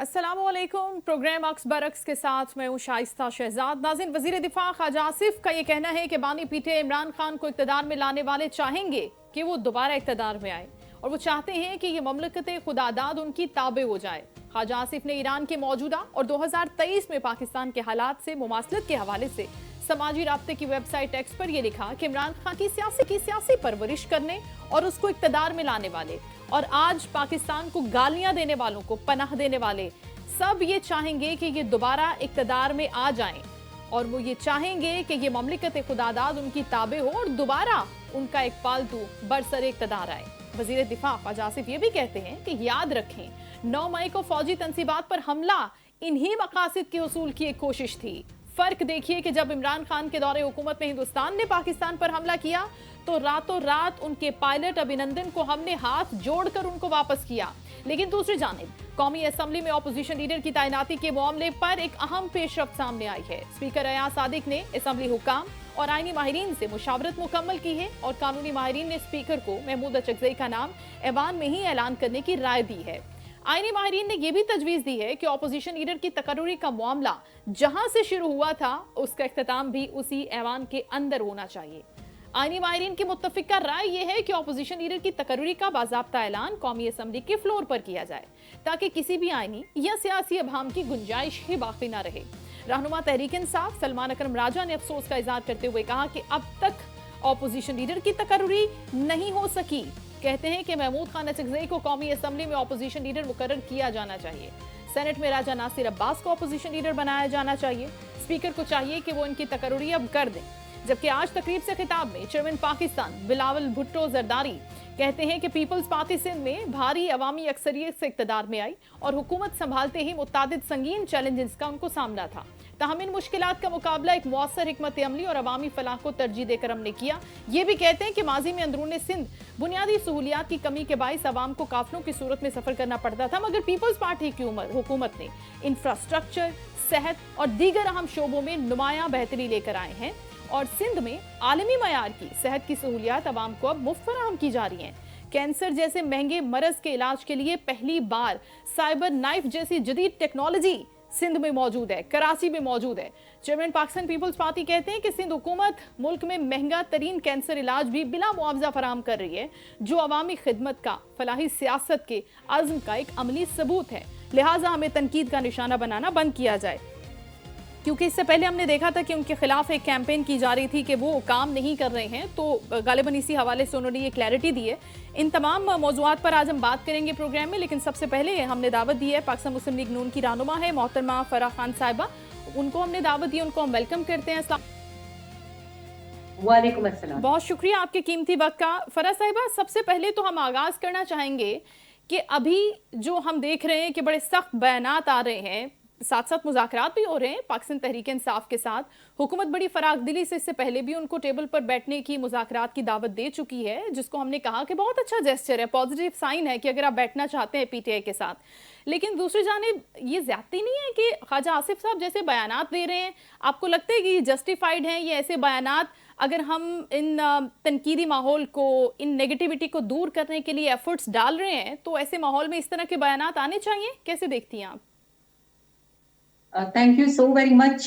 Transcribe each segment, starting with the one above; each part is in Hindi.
अस्सलामुअलैकुम। प्रोग्राम अक्स बरक्स के साथ मैं हूँ शाइस्ता शहजाद। नाज़रीन, वज़ीर दिफा ख्वाजा आसिफ का ये कहना है कि बानी पीटे इमरान खान को इक़्तिदार में लाने वाले चाहेंगे कि वो दोबारा इक़्तिदार में आए और वो चाहते हैं कि ये ममलकत खुदादाद उनकी ताबे हो जाए। ख्वाजा आसिफ ने ईरान के मौजूदा और 2023 में पाकिस्तान के हालात से मुमासलत के हवाले से समाजी राब्ते की वेबसाइट एक्स पर यह लिखा कि इमरान खान की सियासी परवरिश करने और उसको इक़्तिदार में लाने वाले और आज पाकिस्तान को गालियां देने वालों को पनाह देने वाले सब ये चाहेंगे कि ये दोबारा इक़्तिदार में आ जाएं और वो ये चाहेंगे कि ये ममलिकत खुदादाद उनकी ताबे हो और दोबारा उनका एक पालतू बरसर इक़्तिदार आए। वज़ीर दिफा ख्वाजा आसिफ ये भी कहते हैं कि याद रखें 9 मई को फौजी तंसीबात पर हमला इन्हीं मकासद के उसूल की एक कोशिश थी। फर्क देखिए कि जब इमरान खान के दौरे हुकूमत में हिंदुस्तान ने पाकिस्तान पर हमला किया तो रातों रात उनके पायलट अभिनंदन को हमने हाथ जोड़कर उनको वापस किया, लेकिन दूसरी जानिब कौमी असेंबली में अपोजिशन लीडर की तैनाती के मामले पर एक अहम पेशरफ्त सामने आई है। स्पीकर अयाज सादिक ने असेंबली हुकाम और आईनी माहिरीन से मुशावरत मुकम्मल की है और कानूनी माहिरीन ने स्पीकर को महमूद अचकज़ई का नाम ऐवान में ही ऐलान करने की राय दी है। आईनी माहिरीन ने यह भी तजवीज़ दी है कि अपोजिशन लीडर की तकर्रुरी का मामला जहां से शुरू हुआ था उसका इख्तिताम भी उसी ऐवान के अंदर होना चाहिए। आईनी माहिरीन की मुत्तफिका राय यह है कि अपोजिशन लीडर की तकर्रुरी का बाज़ाब्ता ऐलान कौमी असेंबली के फ्लोर पर किया जाए ताकि किसी भी आईनी या सियासी अभाम की गुंजाइश ही बाकी न रहे। रहनुमा तहरीक इंसाफ सलमान अकरम राजा ने अफसोस का इजहार करते हुए कहा कि अब तक अपोजिशन लीडर की तकर्रुरी नहीं हो सकी। कहते हैं कि महमूद खान अचकज़ई को कौमी असेंबली में अपोजिशन लीडर मुकर्रर किया जाना चाहिए। सेनेट में राजा नासिर अब्बास को अपोजिशन लीडर बनाया जाना चाहिए। स्पीकर को चाहिए कि वो इनकी तकर्रुरी अब कर दें। जबकि आज तकरीब से खिताब में चेयरमैन पाकिस्तान बिलावल भुट्टो जरदारी कहते हैं कि पीपल्स पार्टी सिंध में भारी अवामी अक्सरियत से इक़्तिदार में आई और हुकूमत संभालते ही मुतादिद संगीन चैलेंजेस का उनको सामना था। ताहम इन मुश्किलात का मुकाबला एक मौसर हिकमत अमली और अवामी फलाह को तरजीह देकर हमने किया। ये भी कहते हैं कि माजी में अंदरून सिंध बुनियादी सहूलियात की कमी के बाइस अवाम को काफिलों की सूरत में सफर करना पड़ता था, मगर पीपल्स पार्टी की हुकूमत ने इंफ्रास्ट्रक्चर, सेहत और दीगर अहम शोबों में नुमायां बेहतरी लेकर आए हैं और सिंध में आलमी मयार की सेहत की सहूलियात अवाम को अब मुफ्त फराहम की जा रही हैं। कैंसर जैसे महंगे मरज के इलाज के लिए पहली बार साइबर नाइफ जैसी जदीद टेक्नोलॉजी सिंध में मौजूद है, कराची में मौजूद है। चेयरमैन पाकिस्तान पीपल्स पार्टी कहते हैं कि सिंध हुकूमत मुल्क में महंगा तरीन कैंसर इलाज भी बिला मुआवजा फराहम कर रही है, जो अवामी खिदमत का फलाही सियासत के अज़्म का एक अमली सबूत है। लिहाजा हमें तनकीद का निशाना बनाना बंद किया जाए, क्योंकि इससे पहले हमने देखा था कि उनके खिलाफ एक कैंपेन की जा रही थी कि वो काम नहीं कर रहे हैं, तो गालिबन इसी हवाले से उन्होंने ये क्लैरिटी दी है। इन तमाम मौज़ूआत पर आज हम बात करेंगे प्रोग्राम में, लेकिन सबसे पहले हमने दावत दी है पाकिस्तान मुस्लिम लीग नून की रहनुमा है मोहतरमा फराह खान साहिबा, उनको हमने दावत दी, उनको हम वेलकम करते हैं। वालेकुम अस्सलाम। बहुत शुक्रिया आपके कीमती वक्त का। फराह साहिबा, सबसे पहले तो हम आगाज करना चाहेंगे कि अभी जो हम देख रहे हैं कि बड़े सख्त बयानात आ रहे हैं, साथ साथ मुज़ाकरात भी हो रहे हैं पाकिस्तान तहरीक इंसाफ के साथ। हुकूमत बड़ी फराग दिली से इससे पहले भी उनको टेबल पर बैठने की, मुज़ाकरात की दावत दे चुकी है, जिसको हमने कहा कि बहुत अच्छा जेस्चर है, पॉजिटिव साइन है कि अगर आप बैठना चाहते हैं पीटीआई के साथ। लेकिन दूसरी जानिब ये ज्यादती नहीं है कि ख्वाजा आसिफ साहब जैसे बयानात दे रहे हैं, आपको लगता है कि जस्टिफाइड हैं ये ऐसे बयानात? अगर हम इन तनकीदी माहौल को, इन नेगेटिविटी को दूर करने के लिए एफर्ट्स डाल रहे हैं, तो ऐसे माहौल में इस तरह के बयानात आने चाहिए? कैसे देखती हैं आप? Thank you so very much.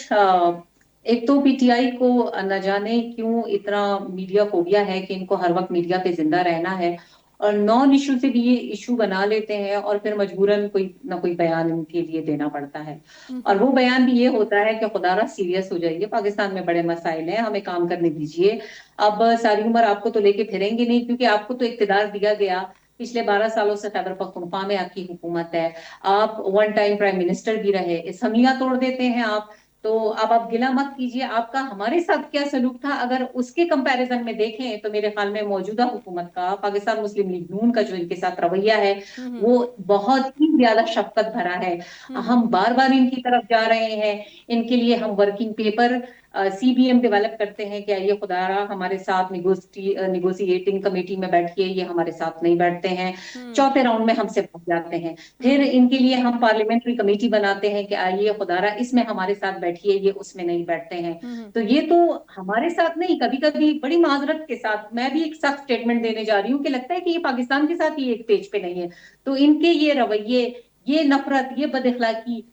एक तो पीटीआई को न जाने क्यों इतना मीडिया फोबिया है कि इनको हर वक्त मीडिया पे जिंदा रहना है और नॉन इशू से भी ये इशू बना लेते हैं और फिर मजबूरन कोई ना कोई बयान इनके लिए देना पड़ता है। और वो बयान भी ये होता है कि खुदारा सीरियस हो जाइए, पाकिस्तान में बड़े मसाइल हैं, हमें काम करने दीजिए। अब सारी उम्र आपको तो लेके फिरेंगे नहीं, क्योंकि आपको तो इक्तदार दिया गया। पिछले 12 सालों से खैबर पख्तूनख्वा में आपकी हुकूमत है, आप वन टाइम प्राइम मिनिस्टर भी रहे, असम्बलियां तोड़ देते हैं आप। तो आप गिला मत कीजिए, आपका हमारे साथ क्या सलूक था अगर उसके कंपैरिजन में देखें तो मेरे ख्याल में मौजूदा हुकूमत का, पाकिस्तान मुस्लिम लीग नून का जो इनके साथ रवैया है वो बहुत ही ज्यादा शफकत भरा है। हम बार बार इनकी तरफ जा रहे हैं, इनके लिए हम वर्किंग पेपर सीबीएम डेवलप करते हैं कि ये खुदारा हमारे साथ निगोशिएटिंग कमेटी में बैठिए, ये हमारे साथ नहीं बैठते हैं, चौथे राउंड में हमसे भाग जाते हैं। फिर इनके लिए हम पार्लियामेंट्री कमेटी बनाते हैं कि आइए खुदारा इसमें हमारे साथ बैठिए, ये उसमें नहीं बैठते हैं। तो ये तो हमारे साथ नहीं, कभी कभी बड़ी माजरत के साथ मैं भी एक सख्त स्टेटमेंट देने जा रही हूँ कि लगता है कि ये पाकिस्तान के साथ ही एक पेज पे नहीं है। तो इनके ये रवैये ये नफरत, ये बदअखलाकी।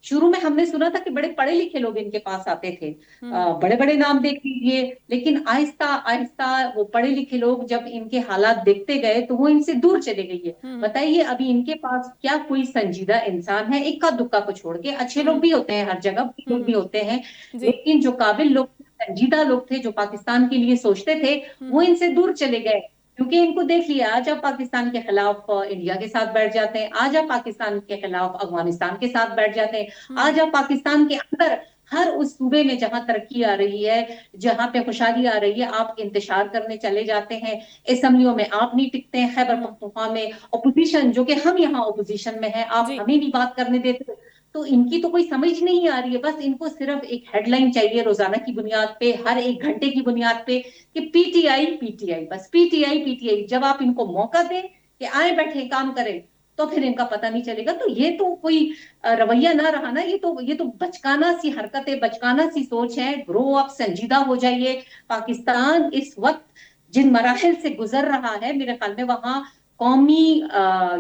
शुरू में हमने सुना था कि बड़े पढ़े लिखे लोग इनके पास आते थे, बड़े बड़े नाम देख लीजिए, लेकिन आहिस्ता आहिस्ता वो पढ़े लिखे लोग जब इनके हालात देखते गए तो वो इनसे दूर चले गई है। बताइए अभी इनके पास क्या कोई संजीदा इंसान है? इक्का दुक्का को छोड़ के, अच्छे लोग भी होते हैं, हर जगह बुरे लोग भी होते हैं, जी। लेकिन जो काबिल लोग, संजीदा लोग थे, जो पाकिस्तान के लिए सोचते थे, वो इनसे दूर चले गए। क्योंकि इनको देख लिया, आज आप पाकिस्तान के खिलाफ इंडिया के साथ बैठ जाते हैं, आज आप पाकिस्तान के खिलाफ अफगानिस्तान के साथ बैठ जाते हैं, आज आप पाकिस्तान के अंदर हर उस सूबे में जहां तरक्की आ रही है, जहां पे खुशहाली आ रही है, आप इंतशार करने चले जाते हैं। असेंबलियों में आप नहीं टिकते हैं, खैबर पख्तूनख्वा में अपोजिशन, जो कि हम यहाँ अपोजिशन में है, आप जी। हमें नहीं बात करने देते। तो इनकी तो कोई समझ नहीं आ रही है, बस इनको सिर्फ एक हेडलाइन चाहिए रोजाना की बुनियाद पे, हर एक घंटे की बुनियाद पे, कि पीटीआई पीटीआई, बस पीटीआई पीटीआई। जब आप इनको मौका दें कि आए बैठे काम करें, तो फिर इनका पता नहीं चलेगा। तो ये तो कोई रवैया ना रहा ना, ये तो बचकाना सी हरकतें, बचकाना सी सोच है। ग्रो अप, संजीदा हो जाइए। पाकिस्तान इस वक्त जिन मराहल से गुजर रहा है, मेरे ख्याल में वहां कौमी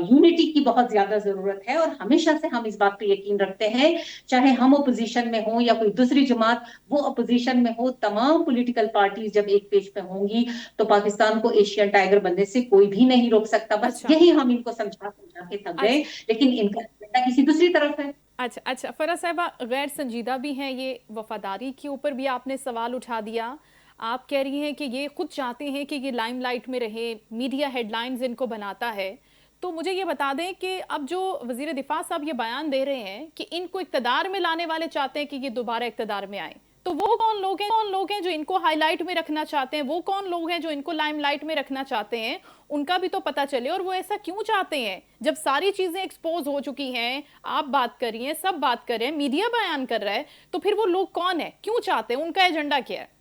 यूनिटी की बहुत ज्यादा जरूरत है। और हमेशा से हम इस बात पे यकीन रखते हैं, चाहे हम अपोजिशन में हो या कोई दूसरी जमात वो अपोजिशन में हो, तमाम पॉलिटिकल पार्टीज जब एक पेज पे होंगी तो पाकिस्तान को एशियन टाइगर बनने से कोई भी नहीं रोक सकता। बस अच्छा। यही हम इनको समझा समझा के थक गए, अच्छा। लेकिन इनका एजेंडा किसी दूसरी तरफ है। अच्छा। अच्छा फराज साहिबा, गैर संजीदा भी हैं ये, वफादारी के ऊपर भी आपने सवाल उठा दिया। आप कह रही हैं कि ये खुद चाहते हैं कि ये लाइमलाइट में रहे, मीडिया हेडलाइंस इनको बनाता है। तो मुझे ये बता दें कि अब जो वजीर दिफा साहब ये बयान दे रहे हैं कि इनको इक्तदार में लाने वाले चाहते हैं कि ये दोबारा इक्तदार में आए, तो वो कौन लोग हैं जो इनको हाईलाइट में रखना चाहते हैं? वो कौन लोग हैं जो इनको लाइमलाइट में रखना चाहते हैं? उनका भी तो पता चले। और वो ऐसा क्यों चाहते हैं जब सारी चीजें एक्सपोज हो चुकी हैं? आप बात कर रही हैं, सब बात कर रहे हैं, मीडिया बयान कर रहा है, तो फिर वो लोग कौन है, क्यों चाहते हैं, उनका एजेंडा क्या है?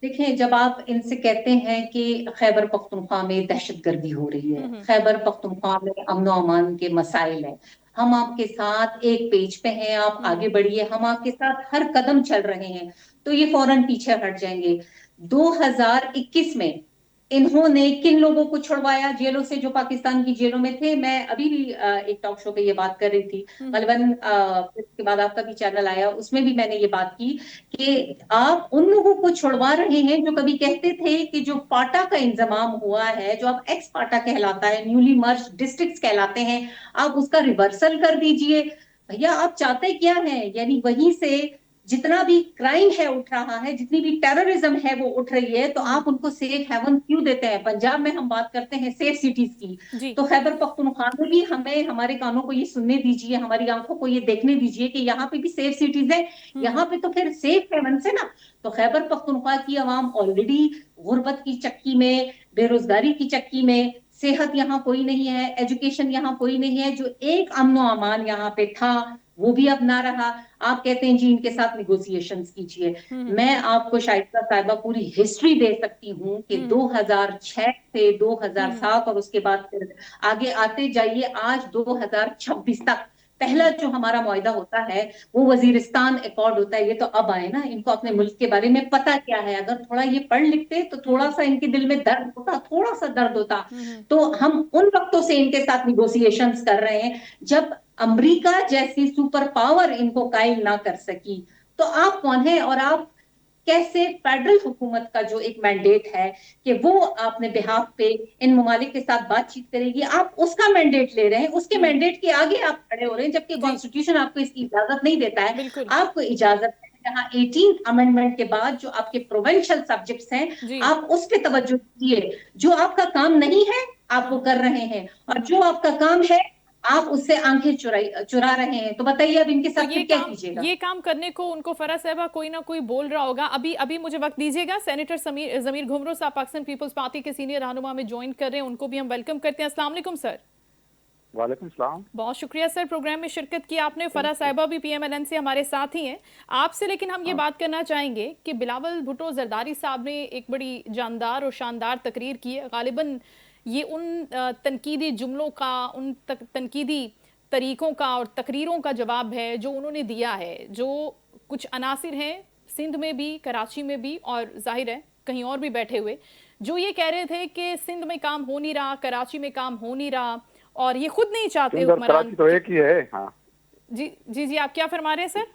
देखें, जब आप इनसे कहते हैं कि खैबर पख्तूनख्वा में दहशतगर्दी हो रही है, हम्म। खैबर पख्तूनख्वा में अमन अमान के मसाइल है, हम आपके साथ एक पेज पे हैं, आप हम्म। आगे बढ़िए, हम आपके साथ हर कदम चल रहे हैं, तो ये फौरन पीछे हट जाएंगे। 2021 में इन्होंने किन लोगों को छुड़वाया जेलों से, जो पाकिस्तान की जेलों में थे? मैं अभी भी एक टॉक शो पे ये बात कर रही थी, गलबन इसके बाद आपका भी चैनल आया, उसमें भी मैंने ये बात की कि आप उन लोगों को छुड़वा रहे हैं जो कभी कहते थे कि जो पाटा का इंतजाम हुआ है, जो अब एक्स पाटा कहलाता है, न्यूली मर्ज डिस्ट्रिक्ट्स कहलाते हैं, आप उसका रिवर्सल कर दीजिए। भैया आप चाहते क्या हैं? यानी वहीं से जितना भी क्राइम है उठ रहा है, जितनी भी टेररिज्म है वो उठ रही है, तो आप उनको सेफ हेवन क्यों देते हैं? पंजाब में हम बात करते हैं सेफ सिटीज की, जी। तो खैबर पख्तूनख्वा में भी हमें, हमारे कानों को ये सुनने दीजिए, हमारी आंखों को ये देखने दीजिए कि यहाँ पे भी सेफ सिटीज है। यहाँ पे तो फिर सेफ हेवन से ना, तो खैबर पख्तूनख्वा की आवाम ऑलरेडी गुर्बत की चक्की में, बेरोजगारी की चक्की में, सेहत यहाँ कोई नहीं है, एजुकेशन यहाँ कोई नहीं है, जो एक अमनो अमान यहाँ पे था वो भी अब ना रहा। आप कहते हैं जी इनके साथ निगोसिएशंस कीजिए। मैं आपको शाइस्ता साहिबा पूरी हिस्ट्री दे सकती हूँ कि 2006 से 2007 और उसके बाद फिर आगे आते जाइए, आज 2026 तक पहला जो हमारा मुआहदा होता है वो वजीरिस्तान अकॉर्ड होता है। ये तो अब आए ना, इनको अपने मुल्क के बारे में पता क्या है? अगर थोड़ा ये पढ़ लिखते तो थोड़ा सा इनके दिल में दर्द होता, थोड़ा सा दर्द होता। तो हम उन वक्तों से इनके साथ निगोसिएशंस कर रहे हैं जब अमेरिका जैसी सुपर पावर इनको कायल ना कर सकी। तो आप कौन है? और आप कैसे फेडरल हुकूमत का जो एक मैंडेट है कि वो अपने बिहाफ पे इन ममालिक के साथ बातचीत करेगी, आप उसका मैंडेट ले रहे हैं, उसके मैंडेट के आगे आप खड़े हो रहे हैं, जबकि जी। कॉन्स्टिट्यूशन आपको इसकी इजाजत नहीं देता है। बिल्कुल। आपको इजाजत है जहां 18th अमेंडमेंट के बाद जो आपके प्रोवेंशियल सब्जेक्ट्स हैं, जी। आप उस पर तवज्जो दीजिए। जो आपका काम नहीं है आप वो कर रहे हैं, और जो आपका काम है आप उससे आंखें चुरा रहे हैं। तो बताइए अब इनके तो साथ फिर क्या कीजिएगा? ये काम करने को उनको फराज साहबा कोई ना कोई बोल रहा होगा। अभी अभी मुझे वक्त दीजिएगा। सेनेटर जमीर घुमरो साहब पाकिस्तान पीपल्स पार्टी के सीनियर रहनुमा में ज्वाइन कर रहे हैं, उनको भी हम वेलकम करते हैं। अस्सलाम वालेकुम सर। वालेकुम सलाम। बहुत शुक्रिया सर, प्रोग्राम में शिरकत की आपने। फराज साहिबा भी पीएमएलएन से हमारे साथ ही हैं आपसे, लेकिन हम ये बात करना चाहेंगे कि बिलावल भुट्टो जरदारी साहब ने एक बड़ी जानदार और शानदार तकरीर की है। गालिबन ये उन तनकीदी जुमलों का, उन तनकीदी तरीकों का और तकरीरों का जवाब है जो उन्होंने दिया है। जो कुछ अनासिर हैं सिंध में भी, कराची में भी, और जाहिर है कहीं और भी बैठे हुए, जो ये कह रहे थे कि सिंध में काम हो नहीं रहा, कराची में काम हो नहीं रहा, और ये खुद नहीं चाहते सिंध और हुक्मरान। कराची तो एक ही है। हाँ जी जी जी, आप क्या फरमा रहे हैं सर?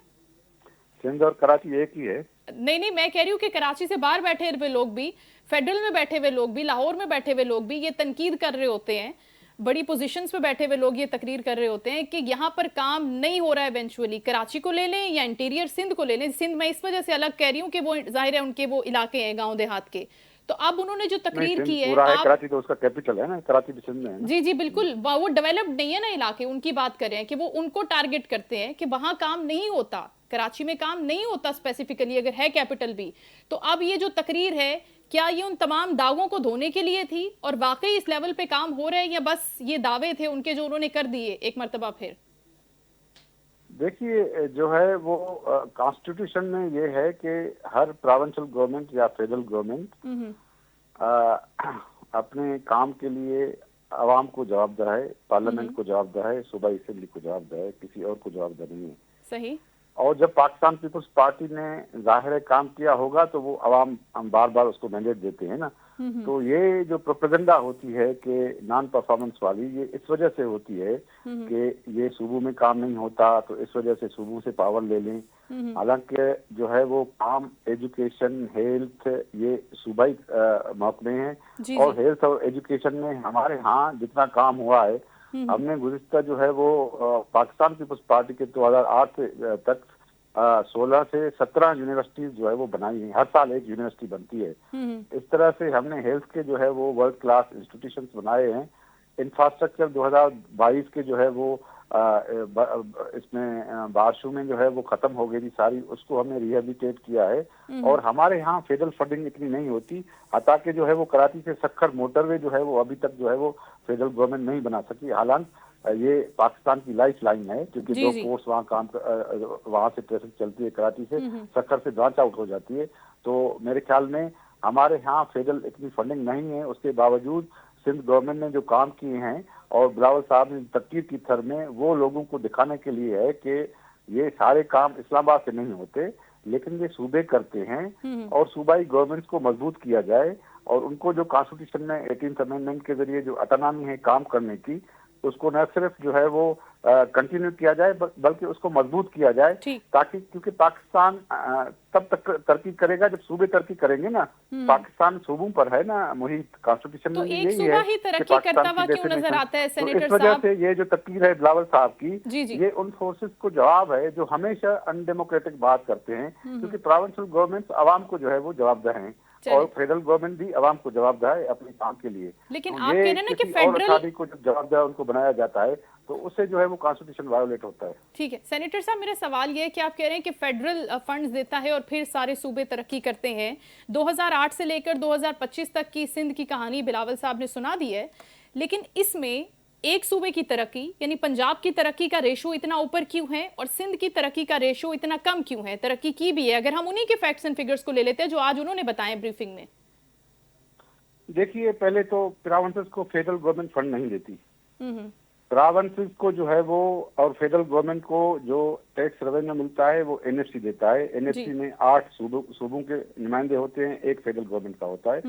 सिंध और कराची एक ही है। नहीं नहीं, मैं कह रही हूँ कि कराची से बाहर बैठे हुए लोग भी, फेडरल में बैठे हुए लोग भी, लाहौर में बैठे हुए लोग भी ये तनकीद कर रहे होते हैं, बड़ी पोजीशंस पे बैठे हुए लोग ये तकरीर कर रहे होते हैं कि यहाँ पर काम नहीं हो रहा है। इवेंचुअली कराची को ले लें या इंटीरियर सिंध को ले लें, सिंध मैं इस वजह से अलग कह रही हूँ कि वो जाहिर है उनके वो इलाके हैं गाँव देहात के, तो अब उन्होंने जो नहीं, तकरीर सिंध की है पूरा है, आप। कराची तो उसका कैपिटल है ना, कराची भी सिंध में है ना। जी जी बिल्कुल, वो डेवलप्ड नहीं है ना इलाके, उनकी बात कर रहे हैं कि वो उनको टारगेट करते हैं कि वहां काम नहीं होता, कराची में काम नहीं होता स्पेसिफिकली, अगर है कैपिटल भी। तो अब ये जो तकरीर है, क्या ये उन तमाम दावों को धोने के लिए थी और वाकई इस लेवल पे काम हो रहे हैं, या बस ये दावे थे उनके जो उन्होंने कर दिए एक मर्तबा फिर? देखिए जो है वो कॉन्स्टिट्यूशन में ये है कि हर प्रोविंशियल गवर्नमेंट या फेडरल गवर्नमेंट अपने काम के लिए आवाम को जवाबदेह है, पार्लियामेंट को जवाबदेह है, सूबाई असेंबली को जवाबदेह है, किसी और को जवाबदेह नहीं है। सही। और जब पाकिस्तान पीपल्स पार्टी ने जाहिर है काम किया होगा तो वो आवाम हम बार बार उसको मैंडेट देते हैं ना। तो ये जो प्रोपेगेंडा होती है कि नॉन परफॉर्मेंस वाली, ये इस वजह से होती है कि ये सूबों में काम नहीं होता तो इस वजह से सूबों से पावर ले लें। हालांकि जो है वो काम, एजुकेशन, हेल्थ, ये सूबाई महकमे हैं। जी और जी। हेल्थ और एजुकेशन में हमारे यहाँ जितना काम हुआ है, हमने गुज़िश्ता जो है वो पाकिस्तान पीपल्स पार्टी के 2008 तक 16 से 17 यूनिवर्सिटीज जो है वो बनाई है। हर साल एक यूनिवर्सिटी बनती है। इस तरह से हमने हेल्थ के जो है वो वर्ल्ड क्लास इंस्टीट्यूशंस बनाए हैं। इंफ्रास्ट्रक्चर 2022 के जो है वो इसमें बारशू में जो है वो खत्म हो गई थी सारी, उसको हमने रिहेबिलिटेट किया है। और हमारे यहाँ फेडरल फंडिंग इतनी नहीं होती, हालांकि जो है वो कराची से सक्खर मोटरवे जो है वो अभी तक जो है वो फेडरल गवर्नमेंट नहीं बना सकी। हालांकि ये पाकिस्तान की लाइफ लाइन है, क्योंकि जी दो जी। कोर्स वहाँ से ट्रैफिक चलती है कराची से, सक्खर से ब्रांच आउट हो जाती है। तो मेरे ख्याल में हमारे यहाँ फेडरल इतनी फंडिंग नहीं है, उसके बावजूद सिंध गवर्नमेंट ने जो काम किए हैं और बिलावल साहब ने तकरीर की थर में वो लोगों को दिखाने के लिए है कि ये सारे काम इस्लामाबाद से नहीं होते, लेकिन ये सूबे करते हैं। और सूबाई गवर्नमेंट को मजबूत किया जाए और उनको जो कॉन्स्टिट्यूशन में 18th अमेंडमेंट के जरिए जो ऑटोनॉमी है काम करने की, उसको न सिर्फ जो है वो कंटिन्यू किया जाए बल्कि उसको मजबूत किया जाए, ताकि, क्योंकि पाकिस्तान तब तक तरक्की करेगा जब सूबे तरक्की करेंगे ना। पाकिस्तान सूबों पर है ना मुहित, कॉन्स्टिट्यूशन तो में एक यही सूबा है ही कि तरक्की करता पाकिस्तान हुआ की क्यों नजर आता है तो सेनेटर इस वजह साहब? से ये जो तकरीर है बिलावल साहब की, जी जी। ये उन फोर्सेस को जवाब है जो हमेशा अनडेमोक्रेटिक बात करते हैं, क्योंकि प्रोविंशियल गवर्नमेंट आवाम को जो है वो जवाबदेह हैं और फेडरल गवर्नमेंट भी आवाम को जवाबदेह है अपने काम के लिए। लेकिन तो आप ये कह रहे हैं ना कि किसी और फेडरल, अथॉरिटी को जब जवाबदेह उनको बनाया जाता है तो उससे जो है वो कॉन्स्टिट्यूशन वायोलेट होता है। ठीक है सेनेटर साहब, मेरा सवाल ये है कि आप कह रहे हैं कि फेडरल फंड्स देता है और फिर सारे सूबे तरक्की करते हैं। 2008 से लेकर 2025 तक की सिंध की कहानी बिलावल साहब ने सुना दी है, लेकिन इसमें एक सूबे की तरक्की यानी पंजाब की तरक्की का रेशो इतना ऊपर क्यों है और सिंध की तरक्की का रेशो इतना कम क्यों है? तरक्की की भी है, अगर हम उन्हीं के फैक्ट्स एंड फिगर्स को ले लेते हैं जो आज उन्होंने बताए ब्रीफिंग में। देखिए, पहले तो प्रोविंसेस को फेडरल गवर्नमेंट फंड नहीं देती। प्रोविंसेस को जो है वो और फेडरल गवर्नमेंट को जो टैक्स रेवेन्यू मिलता है वो एनएफसी देता है। एनएफसी में 8 सूबों के नुमाइंदे होते हैं, एक फेडरल गवर्नमेंट का होता है।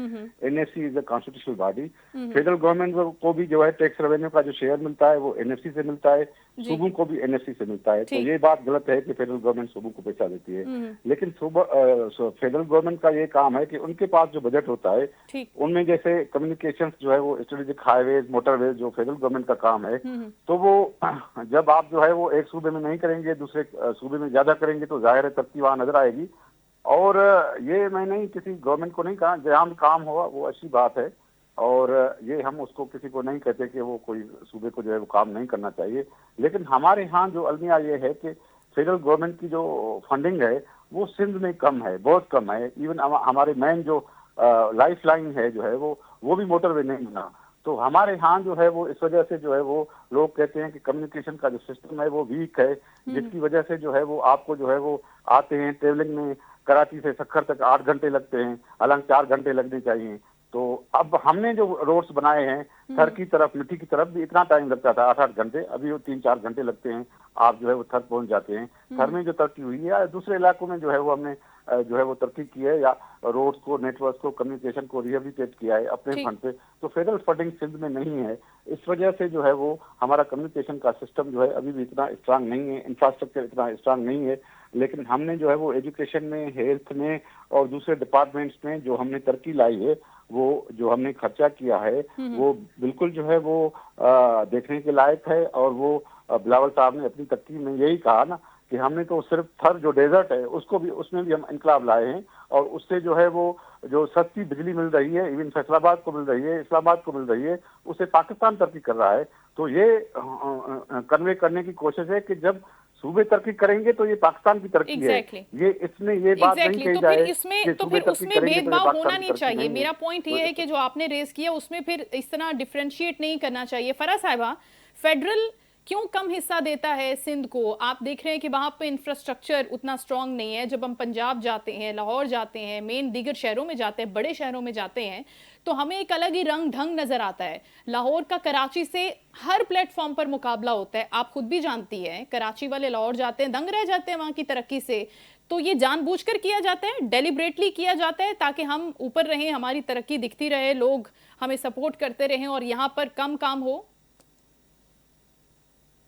NFC is a constitutional body. Federal government को भी जो है टैक्स रेवेन्यू का जो शेयर मिलता है वो एनएफसी से मिलता है, सूबों को भी एनएफसी से मिलता है। तो ये बात गलत है कि फेडरल गवर्नमेंट सूबों को पैसा देती है, लेकिन फेडरल गवर्नमेंट का ये काम है कि उनके पास जो बजट होता है उनमें जैसे कम्युनिकेशंस जो है वो स्ट्रेटेजिक हाईवेज, मोटरवेज जो फेडरल गवर्नमेंट का काम है, तो वो जब आप जो है वो एक सूबे में नहीं करेंगे दूसरे सूबे में ज्यादा करेंगे तो जाहिर है तरक्की वहां नजर आएगी। और ये मैं नहीं किसी गवर्नमेंट को नहीं कहा, जहाँ काम हुआ वो अच्छी बात है और ये हम उसको किसी को नहीं कहते कि वो कोई सूबे को जो है वो काम नहीं करना चाहिए। लेकिन हमारे यहाँ जो अलमिया ये है कि फेडरल गवर्नमेंट की जो फंडिंग है वो सिंध में कम है, बहुत कम है। इवन हमारे मेन जो लाइफ लाइन है जो है वो भी मोटरवे नहीं बना। तो हमारे यहाँ जो है वो इस वजह से जो है वो लोग कहते हैं कि कम्युनिकेशन का जो सिस्टम है वो वीक है, जिसकी वजह से जो है वो आपको जो है वो आते हैं ट्रेवलिंग में कराची से सक्खर तक 8 घंटे लगते हैं, हालांकि 4 घंटे लगने चाहिए। तो अब हमने जो रोड्स बनाए हैं थर की तरफ, मिट्टी की तरफ भी इतना टाइम लगता था 8-8 घंटे, अभी वो 3-4 घंटे लगते हैं, आप जो है वो थर पहुंच जाते हैं। थर में जो तरक्की हुई है, दूसरे इलाकों में जो है वो हमने जो है वो तरक्की की है या रोड्स को, नेटवर्क को, कम्युनिकेशन को रिहेबिलिटेट किया है अपने फंड से, तो फेडरल फंडिंग सिंध में नहीं है। इस वजह से जो है वो हमारा कम्युनिकेशन का सिस्टम जो है अभी भी इतना स्ट्रांग नहीं है, इंफ्रास्ट्रक्चर इतना स्ट्रांग नहीं है। लेकिन हमने जो है वो एजुकेशन में, हेल्थ में और दूसरे डिपार्टमेंट्स में जो हमने तरक्की लाई है, वो जो हमने खर्चा किया है वो बिल्कुल जो है वो देखने के लायक है। और वो बिलावल साहब ने अपनी तकरीर में यही कहा ना कि हमने तो सिर्फ थर जो डेजर्ट है उसको भी, उसमें भी हम इनकलाब लाए हैं, और उससे जो है वो जो सस्ती बिजली मिल रही है, इवन फैसलाबाद को मिल रही है, इस्लामाबाद को मिल रही है, उससे पाकिस्तान तरक्की कर रहा है। तो ये कन्वे करने की कोशिश है कि जब सूबे तरक्की करेंगे तो ये पाकिस्तान की तरक्की है। ये इसमें ये बात नहीं कही जाए तो फिर उसमें भेदभाव होना नहीं चाहिए। मेरा पॉइंट ये है कि जो आपने रेज किया उसमें फिर इस तरह डिफरेंशिएट नहीं करना चाहिए। फराह साहिबा, फेडरल क्यों कम हिस्सा देता है सिंध को? आप देख रहे हैं कि वहां पे इंफ्रास्ट्रक्चर उतना स्ट्रांग नहीं है। जब हम पंजाब जाते हैं, लाहौर जाते हैं, मेन दीगर शहरों में जाते हैं, बड़े शहरों में जाते हैं, तो हमें एक अलग ही रंग ढंग नजर आता है। लाहौर का कराची से हर प्लेटफॉर्म पर मुकाबला होता है। आप खुद भी जानती हैं, कराची वाले लाहौर जाते हैं, दंग रह जाते हैं वहां की तरक्की से। तो ये जानबूझकर किया जाता है, डेलिबरेटली किया जाता है, ताकि हम ऊपर रहें, हमारी तरक्की दिखती रहे, लोग हमें सपोर्ट करते रहें और यहाँ पर कम काम हो।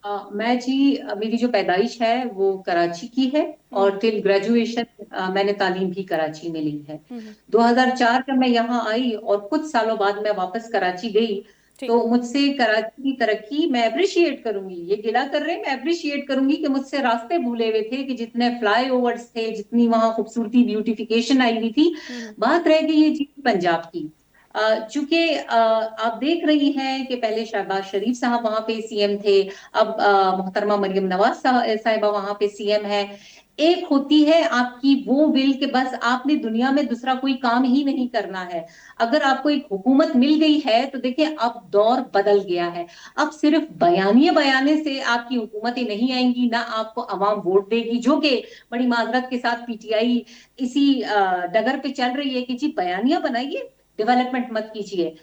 मैं जी, मेरी जो पैदाइश है वो कराची की है और टिल ग्रेजुएशन मैंने तालीम भी कराची में ली है। 2004 में मैं यहाँ आई और कुछ सालों बाद मैं वापस कराची गई। तो मुझसे कराची की तरक्की मैं अप्रिशिएट करूंगी, ये गिला कर रहे हैं, मैं अप्रिशिएट करूंगी कि मुझसे रास्ते भूले हुए थे, कि जितने फ्लाईओवर्स थे, जितनी वहां खूबसूरती, ब्यूटिफिकेशन आई हुई थी। बात रह गई है जी पंजाब की। चूंकि आप देख रही हैं कि पहले शहबाज शरीफ साहब वहां पे सीएम थे, अब मोहतरमा मरियम नवाज साहिबा वहां पे सीएम है। एक होती है आपकी वो विल कि बस आपने दुनिया में दूसरा कोई काम ही नहीं करना है। अगर आपको एक हुकूमत मिल गई है तो देखिए अब दौर बदल गया है। अब सिर्फ बयानिए बयाने से आपकी हुकूमतें नहीं आएंगी, ना आपको अवाम वोट देगी, जो कि बड़ी माजरत के साथ पीटीआई इसी डगर पे चल रही है कि जी बयानिया बनाइए, डेवलपमेंट मत कीजिए।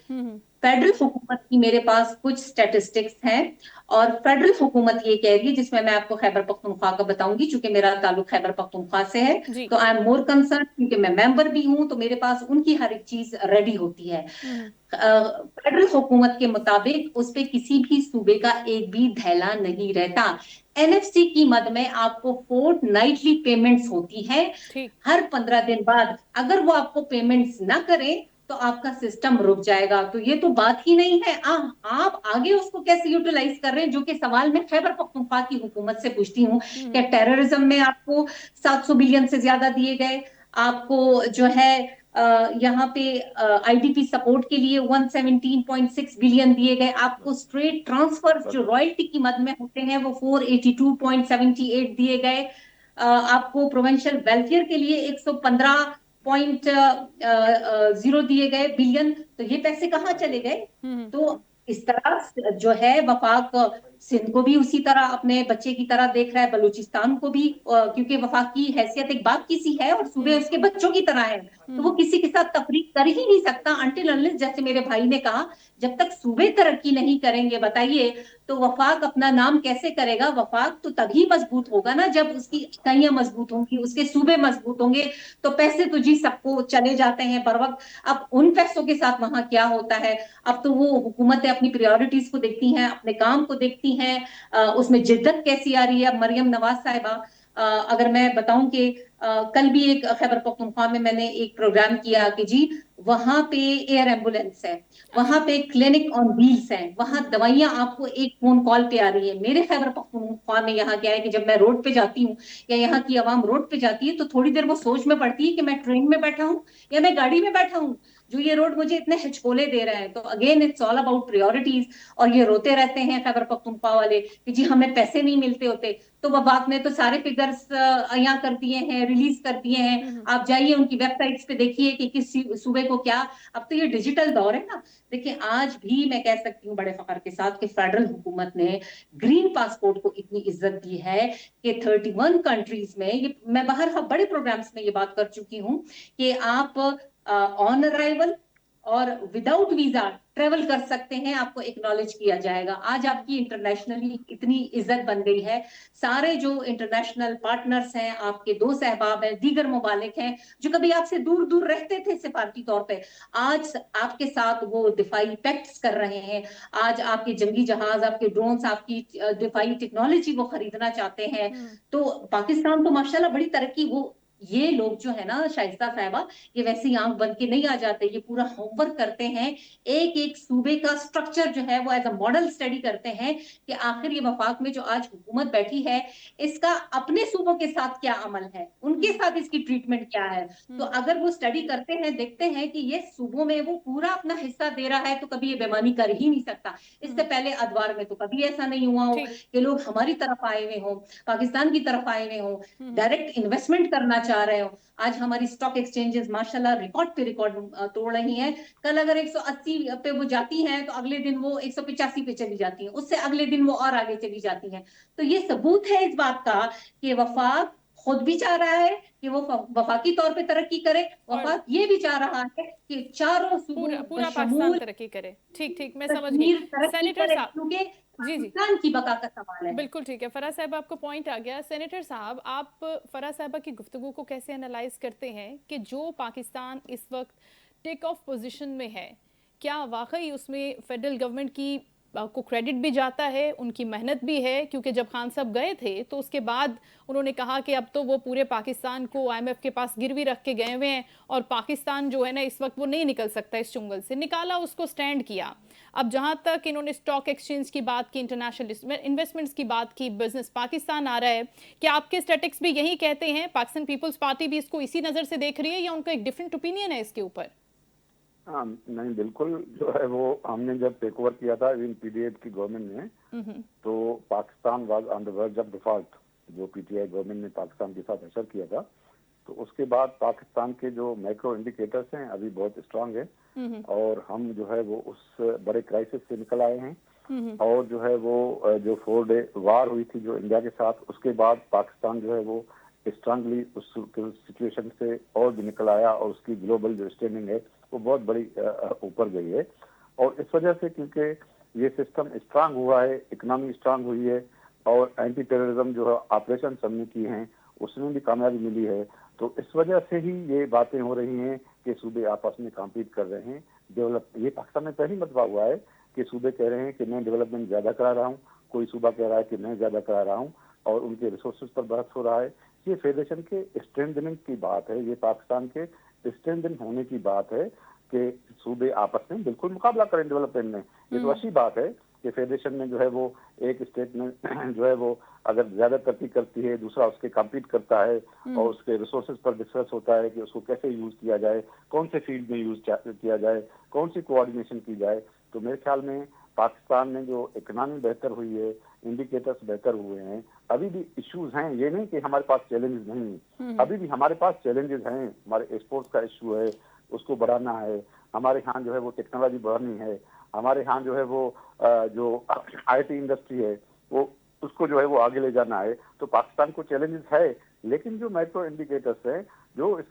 फेडरल हुकूमत की मेरे पास कुछ स्टैटिस्टिक्स हैं और फेडरल हुकूमत ये कह रही है, जिसमें मैं आपको खैबर पख्तूनख्वा का बताऊंगी, चूंकि मेरा ताल्लुक खैबर पख्तूनख्वा से है, तो आई एम मोर कंसर्न, क्योंकि मैं मेंबर भी हूं, तो मेरे पास उनकी हर एक चीज रेडी होती है। फेडरल हुकूमत के मुताबिक उस पे किसी भी सूबे का एक भी धैला नहीं रहता। एनएफसी की मद में आपको फोर्ट नाइटली पेमेंट्स होती है, हर 15 दिन बाद। अगर वो आपको पेमेंट्स ना करें तो आपका सिस्टम रुक जाएगा। तो ये तो बात ही नहीं है। आप आगे उसको कैसे यूटिलाइज कर रहे हैं, जो कि सवाल मैं खैबर पख्तूनख्वा की हुकूमत से पूछती हूँ। क्या टेररिज्म में आपको 700 बिलियन से ज्यादा दिए गए? आपको जो है यहाँ पे आईडीपी सपोर्ट के लिए 117.6 बिलियन दिए गए। आपको स्ट्रेट ट्रांसफर जो रॉयल्टी की मद में होते हैं वो 482.78 दिए गए। आपको प्रोविंशियल वेलफेयर के लिए 115.0 दिए गए बिलियन। तो ये पैसे कहाँ चले गए? तो इस तरह जो है वफाक सिंध को भी उसी तरह अपने बच्चे की तरह देख रहा है, बलूचिस्तान को भी, क्योंकि वफाक की हैसियत एक बाप की सी है और सूबे उसके बच्चों की तरह है। तो वो किसी के साथ तफरीक कर ही नहीं सकता अनटिल अनलेस, जैसे मेरे भाई ने कहा, जब तक सूबे तरक्की नहीं करेंगे, बताइए तो वफाक अपना नाम कैसे करेगा? वफाक तो तभी मजबूत होगा ना जब उसकी इकाइयां मजबूत होंगी, उसके सूबे मजबूत होंगे। तो पैसे तो जी सबको चले जाते हैं बर वक्त। अब उन पैसों के साथ वहां क्या होता है? अब तो वो हुकूमतें अपनी प्रायोरिटीज को देखती हैं, अपने काम को देखती हैं, उसमें जिद्दत कैसी आ रही है। अब मरियम नवाज साहिबा, अगर मैं बताऊं कि कल भी एक खैबर पख्तूनख्वा में मैंने एक प्रोग्राम किया कि जी वहां पे एयर एम्बुलेंस है, वहां पे क्लिनिक ऑन व्हील्स है, वहां दवाइयां आपको एक फोन कॉल पे आ रही है। मेरे खैबर पख्तूनख्वा में यहाँ क्या है कि जब मैं रोड पे जाती हूँ या यहाँ की आवाम रोड पे जाती है तो थोड़ी देर वो सोच में पड़ती है कि मैं ट्रेन में बैठा हूँ या मैं गाड़ी में बैठा हूँ, जो ये रोड मुझे इतने हिचकोले दे रहे हैं। तो again it's all about priorities. और ये रोते रहते हैं खैबर पख्तूनख्वा वाले कि जी हमें पैसे नहीं मिलते होते। तो वफाक ने तो सारे फिगर्स यहाँ कर दिए हैं, रिलीज कर दिए हैं। आप जाइए उनकी वेबसाइट्स पे देखिए कि किस सूबे को क्या। अब तो ये डिजिटल दौर है ना। देखिए आज भी मैं कह सकती हूँ बड़े फख्र के साथ कि फेडरल हुकूमत ने ग्रीन पासपोर्ट को इतनी इज्जत दी है कि 31 कंट्रीज में, ये मैं बाहर बड़े प्रोग्राम्स में ये बात कर चुकी हूँ कि आप ऑन अराइवल और विदाउट वीजा ट्रेवल कर सकते हैं, आपको एक्नॉलेज किया जाएगा। आज आपकी इंटरनेशनली इतनी इज्जत बन गई है, सारे जो इंटरनेशनल पार्टनर्स हैं, आपके दोस्त अहबाब हैं, दीगर ममालिक हैं जो कभी आपसे दूर दूर रहते थे सिफारती तौर पे, आज आपके साथ वो दिफाई पैक्ट्स कर रहे हैं। आज आपके जंगी जहाज, आपके ड्रोन्स, आपकी दिफाई टेक्नोलॉजी वो खरीदना चाहते हैं। तो पाकिस्तान तो माशाल्लाह बड़ी तरक्की, वो ये लोग जो है ना शाइस्ता साहिबा, ये वैसे ही आंख बंद के नहीं आ जाते, ये पूरा होमवर्क करते हैं। एक एक सूबे का स्ट्रक्चर जो है वो एज अ मॉडल स्टडी करते हैं कि आखिर ये वफाक में जो आज हुकूमत बैठी है, इसका अपने सूबों के साथ क्या अमल है, उनके साथ इसकी ट्रीटमेंट क्या है। तो अगर वो स्टडी करते हैं, देखते हैं कि ये सूबों में वो पूरा अपना हिस्सा दे रहा है, तो कभी ये बेईमानी कर ही नहीं सकता। इससे पहले अदवार में तो कभी ऐसा नहीं हुआ हो ठीक। कि लोग हमारी तरफ आए हुए हों, पाकिस्तान की तरफ आए हुए हों, डायरेक्ट इन्वेस्टमेंट करना चाह रहे हो। आज हमारी स्टॉक एक्सचेंजेस माशाल्लाह रिकॉर्ड पे रिकॉर्ड तोड़ रही हैं। कल अगर 180 पे वो जाती हैं, तो अगले दिन वो 185 पे चली जाती हैं, उससे अगले दिन वो और आगे चली जाती हैं। तो ये सबूत है इस बात का कि वफाक खुद भी चाह रहा है कि वो वफाकी तौर पे तरक्की करे, और वफाक ये भी चाह रहा है कि चारों सूबों पूरा पूरा पाकिस्तान बशमूल तरक्की करे। ठीक ठीक, मैं समझ गई। कश्मीर तरक्की सेनेटर करे, साहब, क्योंकि जी जी, पाकिस्तान की बका का सवाल है। बिल्कुल ठीक है। फराह साहब, आपको पॉइंट आ गया। सेनेटर साहब, आप फराह साहबा की गुफ्तगू को कैसे एनालाइज करते हैं कि जो पाकिस्तान इस वक्त टेक ऑफ पोजीशन में है, क्या वाकई उसमें फेडरल गवर्नमेंट की को क्रेडिट भी जाता है, उनकी मेहनत भी है? क्योंकि जब खान साहब गए थे तो उसके बाद उन्होंने कहा कि अब तो वो पूरे पाकिस्तान को आईएमएफ के पास गिरवी रख के गए हुए हैं और पाकिस्तान जो है ना इस वक्त वो नहीं निकल सकता इस चुंगल से। निकाला उसको, स्टैंड किया। अब जहां तक इन्होंने स्टॉक एक्सचेंज की बात की, इंटरनेशनल इन्वेस्टमेंट्स की बात की, बिजनेस पाकिस्तान आ रहा है, क्या आपके स्टैटिक्स भी यही कहते हैं? पाकिस्तान पीपल्स पार्टी भी इसको इसी नजर से देख रही है या उनका एक डिफरेंट ओपिनियन है इसके ऊपर? हाँ, नहीं बिल्कुल, जो है वो हमने जब टेक ओवर किया था इन पीडीएफ की गवर्नमेंट ने, तो Pakistan was on the verge of default. जो पीटीआई गवर्नमेंट ने पाकिस्तान के साथ असर किया था, तो उसके बाद पाकिस्तान के जो मैक्रो इंडिकेटर्स हैं अभी बहुत स्ट्रांग है और हम जो है वो उस बड़े क्राइसिस से निकल आए हैं। और जो है वो जो 4 डे वार हुई थी जो इंडिया के साथ, उसके बाद पाकिस्तान जो है वो स्ट्रांगली उस सिचुएशन से और भी निकल आया और उसकी ग्लोबल जो स्टैंडिंग है वो बहुत बड़ी ऊपर गई है। और इस वजह से क्योंकि ये सिस्टम स्ट्रांग हुआ है, इकोनॉमी स्ट्रांग हुई है और एंटी टेररिज्म जो है ऑपरेशन हमने की हैं उसमें भी कामयाबी मिली है, तो इस वजह से ही ये बातें हो रही हैं कि सूबे आपस में कॉम्पीट कर रहे हैं। डेवलप, ये पाकिस्तान में पहली मरतबा हुआ है कि सूबे कह रहे हैं कि मैं डेवलपमेंट ज्यादा करा रहा हूँ, कोई सूबा कह रहा है कि मैं ज्यादा करा रहा हूँ और उनके रिसोर्सेज पर बहस हो रहा है। ये फेडरेशन के स्ट्रेंथनिंग की बात है, ये पाकिस्तान के स्ट्रेंथन होने की बात है कि सूबे आपस में बिल्कुल मुकाबला करें डेवलपमेंट में। ये तो अच्छी बात है कि फेडरेशन में जो है वो एक स्टेट में जो है वो अगर ज्यादा तरक्की करती है, दूसरा उसके कम्पीट करता है और उसके रिसोर्सेज पर डिस्कस होता है कि उसको कैसे यूज किया जाए, कौन से फील्ड में यूज किया जाए, कौन सी कोऑर्डिनेशन की जाए। तो मेरे ख्याल में पाकिस्तान में जो इकोनॉमी बेहतर हुई है, इंडिकेटर्स बेहतर हुए हैं। अभी भी इश्यूज हैं, ये नहीं कि हमारे पास चैलेंजेस नहीं, अभी भी हमारे पास चैलेंजेस हैं। हमारे एक्सपोर्ट्स का इशू है, उसको बढ़ाना है। हमारे यहाँ जो है वो टेक्नोलॉजी बढ़ानी है। हमारे यहाँ जो है वो जो आईटी इंडस्ट्री है वो उसको जो है वो आगे ले जाना है। तो पाकिस्तान को चैलेंजेस है, लेकिन जो मैक्रो इंडिकेटर्स हैं, जो इस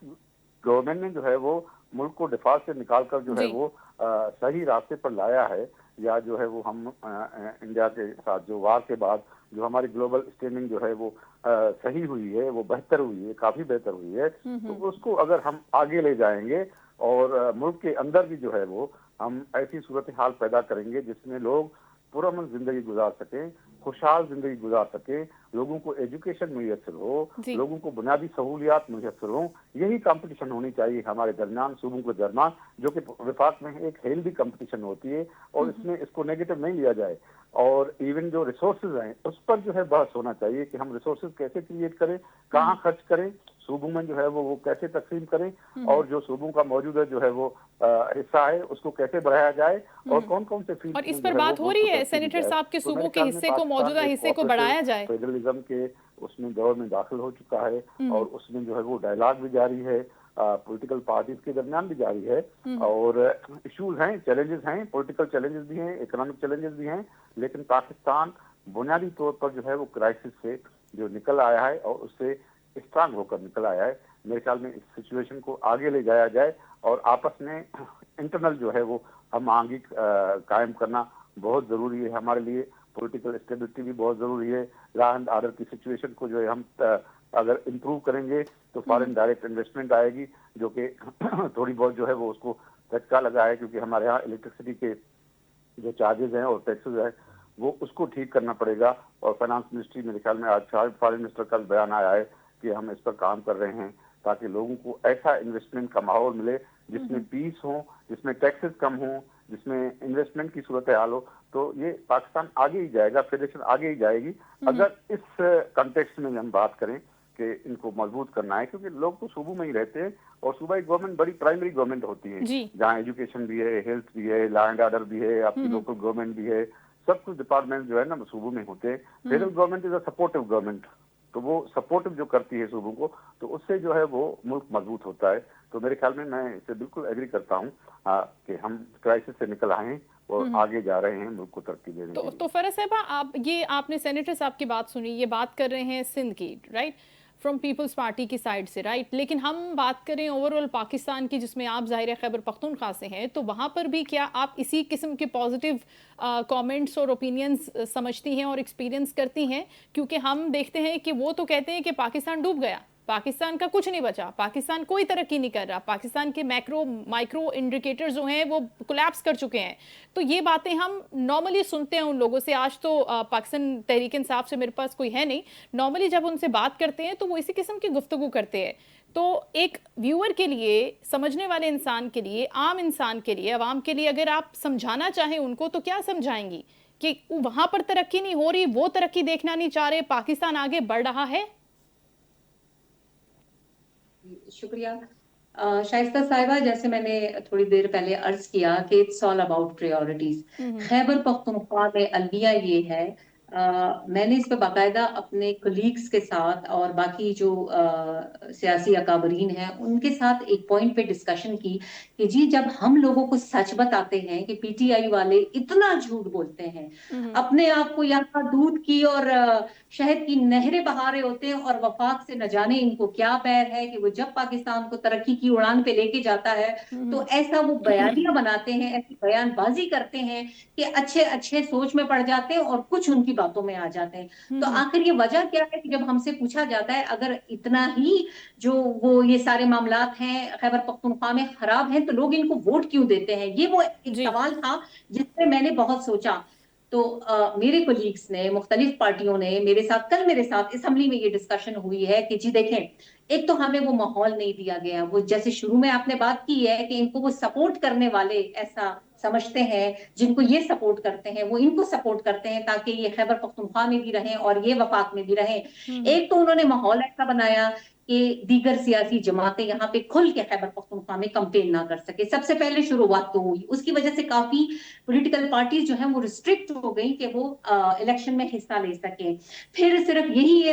गवर्नमेंट ने जो है वो मुल्क को डिफॉल्ट से निकालकर जो है वो सही रास्ते पर लाया है, या जो है वो हम इंडिया के साथ जो वार के बाद जो हमारी ग्लोबल स्टैंडिंग जो है वो सही हुई है, वो बेहतर हुई है, काफी बेहतर हुई है। तो उसको अगर हम आगे ले जाएंगे और मुल्क के अंदर भी जो है वो हम ऐसी सूरत हाल पैदा करेंगे जिसमें लोग पुरअमन जिंदगी गुजार सकें, खुशहाल जिंदगी गुजार सके, लोगों को एजुकेशन मुयसर हो, लोगों को बुनियादी सहूलियात मुयसर हो। यही कंपटीशन होनी चाहिए हमारे दरमियान, सूबों के दरमियान, जो कि विफाक में एक हेल्दी कंपटीशन होती है और इसमें इसको नेगेटिव नहीं लिया जाए। और इवन जो रिसोर्सेज हैं उस पर जो है बहस होना चाहिए कि हम रिसोर्सेज कैसे क्रिएट करें, कहाँ खर्च करें, सूबों में जो है वो कैसे तकसीम करें और जो सूबों का मौजूदा जो है वो हिस्सा है उसको कैसे बढ़ाया जाए और कौन कौन से फील्ड और इस पर बात हो रही है सेनेटर साहब के सूबों के हिस्से को, मौजूदा हिस्से को बढ़ाया जाए। फेडरलिज्म के उसमें दौर में दाखिल हो चुका है और उसमें जो है वो डायलॉग भी जारी है, पॉलिटिकल पार्टीज के दरमियान भी जारी है और इश्यूज हैं, चैलेंजेस हैं, पॉलिटिकल चैलेंजेस भी हैं, इकोनॉमिक चैलेंजेस भी हैं। लेकिन पाकिस्तान बुनियादी तौर पर जो है वो क्राइसिस से जो निकल आया है और उससे स्ट्रांग होकर निकल आया है। मेरे ख्याल में इस सिचुएशन को आगे ले जाया जाए और आपस में इंटरनल जो है वो हम आगे कायम करना बहुत जरूरी है हमारे लिए। पॉलिटिकल स्टेबिलिटी भी बहुत जरूरी है। लॉ एंड ऑर्डर की सिचुएशन को जो है हम अगर इम्प्रूव करेंगे तो फॉरेन डायरेक्ट इन्वेस्टमेंट आएगी, जो कि थोड़ी बहुत जो है वो उसको झटका लगा है, क्योंकि हमारे यहाँ इलेक्ट्रिसिटी के जो चार्जेस हैं और टैक्सेस है वो उसको ठीक करना पड़ेगा। और फाइनेंस मिनिस्ट्री मेरे ख्याल में आज फॉरेन मिनिस्टर का बयान आया है कि हम इस पर काम कर रहे हैं ताकि लोगों को ऐसा इन्वेस्टमेंट का माहौल मिले जिसमें पीस हो, जिसमें टैक्सेस कम हो, जिसमें इन्वेस्टमेंट की सूरत हाल हो। तो ये पाकिस्तान आगे ही जाएगा, फेडरेशन आगे ही जाएगी अगर इस कंटेक्स्ट में हम बात करें कि इनको मजबूत करना है, क्योंकि लोग तो सूबों में ही रहते हैं और सूबाई गवर्नमेंट बड़ी प्राइमरी गवर्नमेंट होती है जहाँ एजुकेशन भी है, हेल्थ भी है, लॉ एंड ऑर्डर भी है, आपकी लोकल गवर्नमेंट भी है, सब कुछ डिपार्टमेंट जो है ना सूबों में होते हैं। Federal government is a supportive government, तो वो सपोर्टिव जो करती है सूबों को, तो उससे जो है वो मुल्क मजबूत होता है। तो मेरे ख्याल में मैं इससे बिल्कुल एग्री करता हूँ कि हम क्राइसिस से निकल आए हैं और आगे जा रहे हैं मुल्क को तरक्की देने के लिए। तो फराज साहिबा, आप ये आपने सेनेटर साहब की बात सुनी, ये बात कर रहे हैं सिंध की, राइट, फ्रॉम पीपल्स पार्टी की साइड से, राइट, लेकिन हम बात करें ओवरऑल पाकिस्तान की, जिसमें आप ज़ाहिर है खैबर पख्तूनख्वा से हैं, तो वहाँ पर भी क्या आप इसी किस्म के पॉजिटिव कमेंट्स और ओपिनियंस समझती हैं और एक्सपीरियंस करती हैं? क्योंकि हम देखते हैं कि वो तो कहते हैं कि पाकिस्तान डूब गया, पाकिस्तान का कुछ नहीं बचा, पाकिस्तान कोई तरक्की नहीं कर रहा, पाकिस्तान के मैक्रो माइक्रो इंडिकेटर्स जो हैं वो कोलैप्स कर चुके हैं। तो ये बातें हम नॉर्मली सुनते हैं उन लोगों से। आज तो पाकिस्तान तहरीक इंसाफ से मेरे पास कोई है नहीं, नॉर्मली जब उनसे बात करते हैं तो वो इसी किस्म की गुफ्तगू करते हैं। तो एक व्यूअर के लिए, समझने वाले इंसान के लिए, आम इंसान के लिए, अवाम के लिए अगर आप समझाना चाहें उनको, तो क्या समझाएंगी कि वहां पर तरक्की नहीं हो रही, वो तरक्की देखना नहीं चाह रहे, पाकिस्तान आगे बढ़ रहा है? शुक्रिया शाइस्ता साहिबा, जैसे मैंने थोड़ी देर पहले अर्ज किया कि it's all about priorities. Khyber Pakhtunkhwa में अलमिया ये है, मैंने इस पे बाकायदा अपने कोलीग्स के साथ और बाकी जो सियासी अकाबरीन हैं उनके साथ एक पॉइंट पे डिस्कशन की कि जी जब हम लोगों को सच बताते हैं कि पीटीआई वाले इतना झूठ बोलते हैं, अपने आप को यहाँ दूध की और शहद की नहरें बहा रहे होते हैं और वफाक से न जाने इनको क्या पैर है कि वो जब पाकिस्तान को तरक्की की उड़ान पे लेके जाता है तो ऐसा वो बयानियां बनाते हैं, ऐसी बयानबाजी करते हैं कि अच्छे अच्छे सोच में पड़ जाते हैं और कुछ उनकी बातों में आ जाते हैं। तो आखिर ये वजह क्या है कि जब हमसे पूछा जाता है अगर इतना ही जो वो ये सारे मामलात हैं खैबर पख्तूनख्वा में खराब हैं तो लोग इनको वोट क्यों देते हैं, ये वो एक सवाल था जिसपे मैंने बहुत सोचा। तो मेरे कोलीग्स ने, मुख्तलिफ पार्टियों ने कल मेरे साथ असेंबली में ये डिस्कशन हुई है कि जी देखें, एक तो हमें वो माहौल नहीं दिया गया, वो जैसे शुरू में आपने बात की है कि इनको वो सपोर्ट करने वाले ऐसा समझते हैं, जिनको ये सपोर्ट करते हैं वो इनको सपोर्ट करते हैं ताकि ये खैबर पख्तूनख्वा में भी रहें और ये वफाक में भी रहें। एक तो उन्होंने माहौल ऐसा बनाया कि दीगर सियासी जमातें यहाँ पे खुल के खैबर पख्तूनख्वा में कैंपेन ना कर सके। सबसे पहले शुरुआत तो हुई, उसकी वजह से काफी पॉलिटिकल पार्टीज जो है वो रिस्ट्रिक्ट हो गई कि वो इलेक्शन में हिस्सा ले सके। फिर सिर्फ यही ये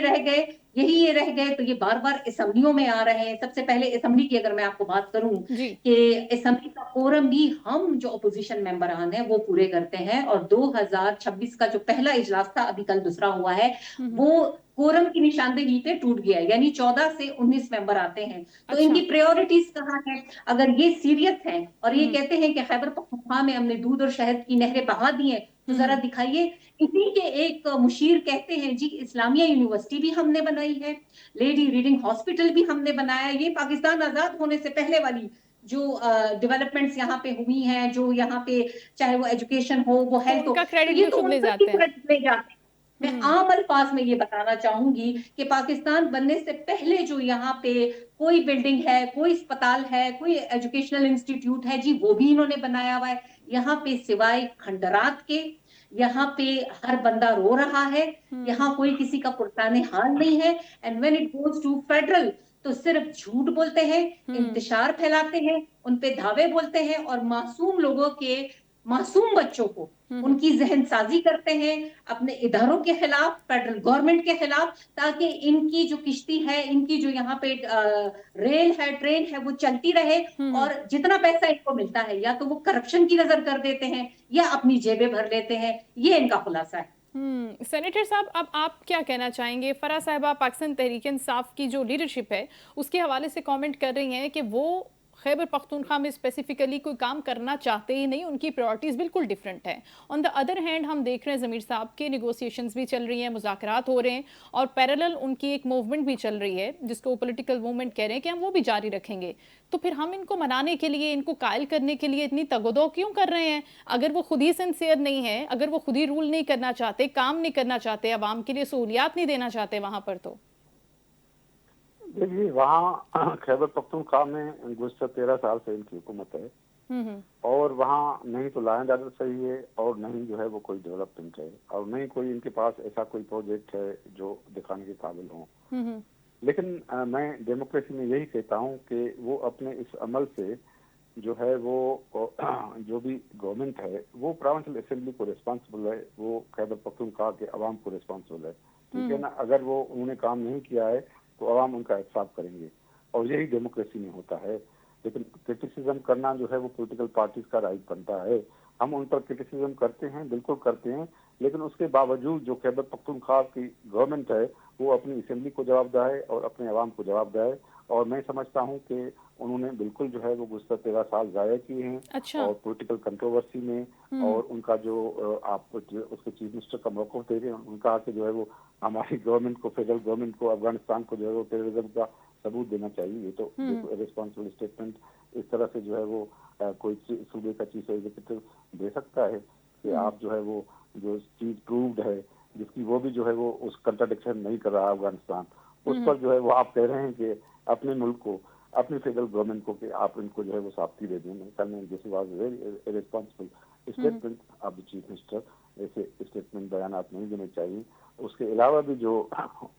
रह गए तो ये बार बार असेंबलियों में आ रहे हैं। सबसे पहले असेंबली की अगर मैं आपको बात करूं कि असेंबली का कोरम भी हम जो अपोजिशन मेंबरान हैं वो पूरे करते हैं, और 2026 का जो पहला इजलास था, अभी कल दूसरा हुआ है, वो कोरम की निशानदेही पे टूट गया, यानी 14 से 19 मेंबर आते हैं। तो इनकी प्रायोरिटीज कहाँ है? अगर ये सीरियस हैं और ये कहते हैं कि खैबर पख्तूनख्वा में हमने दूध और शहद की नहरें बहा दी हैं, तो जरा दिखाइए। इसी के एक मुशीर कहते हैं जी इस्लामिया यूनिवर्सिटी भी हमने बनाई है, लेडी रीडिंग हॉस्पिटल भी हमने बनाया। ये पाकिस्तान आजाद होने से पहले वाली जो डेवलपमेंट्स यहाँ पे हुई हैं, जो यहाँ पे चाहे वो एजुकेशन हो, वो हेल्थ हो, तो ये तो उनका ही क्रेडिट ले जाते हैं। मैं आम अल्फाज में ये बताना चाहूंगी कि पाकिस्तान बनने से पहले जो यहाँ पे कोई बिल्डिंग है, कोई अस्पताल है, कोई एजुकेशनल इंस्टीट्यूट है, जी वो भी इन्होंने बनाया हुआ है। यहाँ पे सिवाय खंडरात के यहाँ पे हर बंदा रो रहा है, यहाँ कोई किसी का पुरताने हाल नहीं है। And when it goes to federal तो सिर्फ झूठ बोलते हैं, इंतशार फैलाते हैं, उनपे धावे बोलते हैं और मासूम लोगों के, मासूम बच्चों को उनकी जहन साजी करते हैं अपने इदारों के खिलाफ, फेडरल गवर्नमेंट के खिलाफ, ताकि इनकी जो किश्ती है, इनकी जो यहाँ पे रेल है, ट्रेन है, वो चलती रहे। और जितना पैसा इनको मिलता है या तो वो करप्शन की नजर कर देते हैं या अपनी जेबें भर लेते हैं। ये इनका खुलासा है। सेनेटर साहब, अब आप क्या कहना चाहेंगे? फराह साहिबा पाकिस्तान तहरीक इंसाफ की जो लीडरशिप है उसके हवाले से कमेंट कर रही हैं कि वो खैबर पख्तूनख्वा में स्पेसिफिकली कोई काम करना चाहते ही नहीं, उनकी प्रायोरिटीज़ बिल्कुल डिफरेंट है। ऑन द अदर हैंड हम देख रहे हैं ज़मीर साहब के नेगोशिएशंस भी चल रही हैं, मुज़ाकरात हो रहे हैं, और पैरेलल उनकी एक मूवमेंट भी चल रही है जिसको वो पॉलिटिकल मूवमेंट कह रहे हैं कि हम वो भी जारी रखेंगे। तो फिर हम इनको मनाने के लिए, इनको कायल करने के लिए इतनी तगदो क्यों कर रहे हैं? अगर वो खुद ही सिंसियर नहीं है, अगर वो खुद ही रूल नहीं करना चाहते, काम नहीं करना चाहते, आवाम के लिए सहूलियात नहीं देना चाहते वहां पर, तो देखिए वहाँ खैबर पख्तूनख्वा में गुज़श्ता 13 साल से इनकी हुकूमत है, हम्म और वहाँ नहीं तो लॉ एंड ऑर्डर सही है, और नहीं जो है वो कोई डेवलपमेंट है, और नहीं कोई इनके पास ऐसा कोई प्रोजेक्ट है जो दिखाने के काबिल हो। हम्म लेकिन मैं डेमोक्रेसी में यही कहता हूँ कि वो अपने इस अमल से जो है वो जो भी गवर्नमेंट है वो प्रोविंशियल असेंबली को रिस्पॉन्सिबल है, वो खैबर पख्तूनख्वा के अवाम को रिस्पॉन्सिबल है, ठीक है ना। अगर वो उन्होंने काम नहीं किया है तो अवाम उनका एहसास करेंगे, और यही डेमोक्रेसी में होता है। लेकिन क्रिटिसिज्म करना जो है वो पॉलिटिकल पार्टीज का राइट बनता है। हम उन पर क्रिटिसिज्म करते हैं, बिल्कुल करते हैं, लेकिन उसके बावजूद जो खैबर पख्तूनख्वा की गवर्नमेंट है वो अपनी असेंबली को जवाबदेह है और अपने अवाम को जवाबदेह है। और मैं समझता हूँ कि उन्होंने बिल्कुल जो है वो गुज़श्ता 13 साल जाया किए हैं, अच्छा। और पॉलिटिकल कंट्रोवर्सी में, और उनका जो आपको उसके चीफ मिनिस्टर का मौक़िफ़ दे रहे हैं, उनका कि जो है वो हमारी गवर्नमेंट को, फेडरल गवर्नमेंट को अफगानिस्तान को जो है वो टेररिज्म का सबूत देना चाहिए। ये तो रिस्पॉन्सिबल स्टेटमेंट इस तरह से जो है वो कोई सूबे का चीफ एग्जीक्यूटिव दे सकता है कि आप जो है वो जो चीज प्रूव्ड है, जिसकी वो भी जो है वो उस कंट्राडिक्शन नहीं कर रहा अफगानिस्तान, उस पर जो है वो आप कह रहे हैं कि अपने मुल्क को, अपनी फेडरल गवर्नमेंट को कि आप इनको जो है वो साबिती दे दें। This was very responsible statement of the chief minister. ऐसे स्टेटमेंट बयानात नहीं देने चाहिए। उसके अलावा भी जो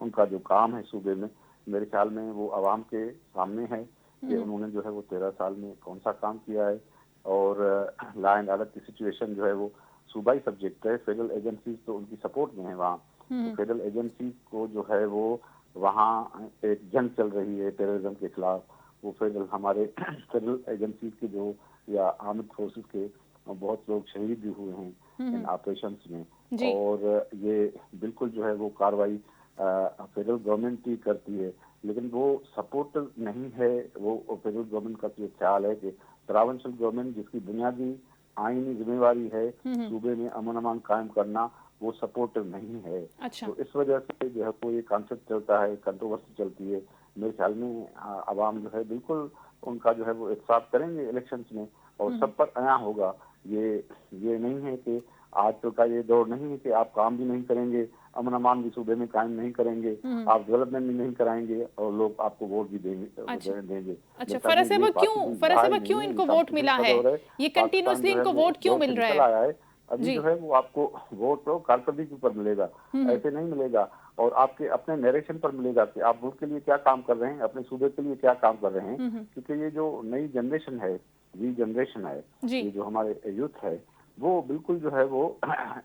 उनका जो काम है सूबे में, मेरे ख्याल में वो आवाम के सामने है कि उन्होंने जो है वो 13 साल में कौन सा काम किया है, और लॉ एंड ऑर्डर की सिचुएशन जो है वो सूबाई सब्जेक्ट है। फेडरल एजेंसीज तो उनकी सपोर्ट में है वहाँ, तो फेडरल एजेंसीज को जो है वो वहाँ एक जंग चल रही है टेररिज्म के खिलाफ। वो फेडरल हमारे फेडरल एजेंसीज के जो या आर्म्ड फोर्सेस के बहुत लोग शहीद भी हुए हैं इन ऑपरेशंस में, और ये बिल्कुल जो है वो कार्रवाई फेडरल गवर्नमेंट ही करती है, लेकिन वो सपोर्ट नहीं है। वो फेडरल गवर्नमेंट का ये ख्याल है कि प्रोविंशियल गवर्नमेंट जिसकी बुनियादी आईनी जिम्मेवारी है सूबे में अमन अमान कायम करना, वो सपोर्टिव नहीं है। अच्छा। तो इस वजह से जो है वो ये कॉन्सेप्ट चलता है, कंट्रोवर्सी चलती है। मेरे ख्याल में आवाम जो है बिल्कुल उनका जो है वो इंसाफ करेंगे इलेक्शंस में, और सब पर आया होगा। ये नहीं है कि आजकल का ये दौर नहीं है कि आप काम भी नहीं करेंगे, अमन अमान भी सूबे में कायम नहीं करेंगे, आप डेवलपमेंट भी नहीं कराएंगे, और लोग आपको वोट भी देंगे। अच्छा, फरासेबा क्यों इनको वोट मिला है? ये कंटिन्यूअसली इनको वोट क्यों मिल रहा है? अभी जो है वो आपको वोट तो कारकर्दगी के ऊपर मिलेगा, ऐसे नहीं मिलेगा, और आपके अपने नरेशन पर मिलेगा कि आप मुल्क के लिए क्या काम कर रहे हैं, अपने सूबे के लिए क्या काम कर रहे हैं। क्योंकि ये जो नई जनरेशन है, ये जनरेशन है, ये जो हमारे यूथ है, वो बिल्कुल जो है वो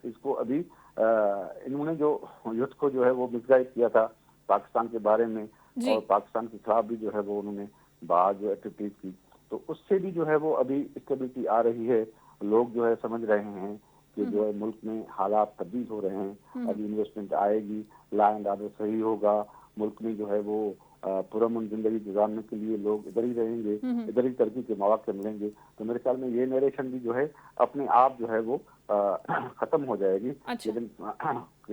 इसको अभी इन्होंने जो यूथ को जो है वो मिसगाइड किया था पाकिस्तान के बारे में, और पाकिस्तान के खिलाफ भी जो है वो उन्होंने बाहर जो एक्टिविटीज की, तो उससे भी जो है वो अभी स्टेबिलिटी आ रही है। लोग जो है समझ रहे हैं कि जो है मुल्क में हालात तब्दील हो रहे हैं, अभी इन्वेस्टमेंट आएगी, लॉ एंड ऑर्डर सही होगा, मुल्क में जो है वो पुरअमन जिंदगी गुजारने के लिए लोग इधर ही रहेंगे, इधर ही तरक्की के मौके मिलेंगे। तो मेरे ख्याल में ये नरेशन भी जो है अपने आप जो है वो खत्म हो जाएगी। अच्छा। लेकिन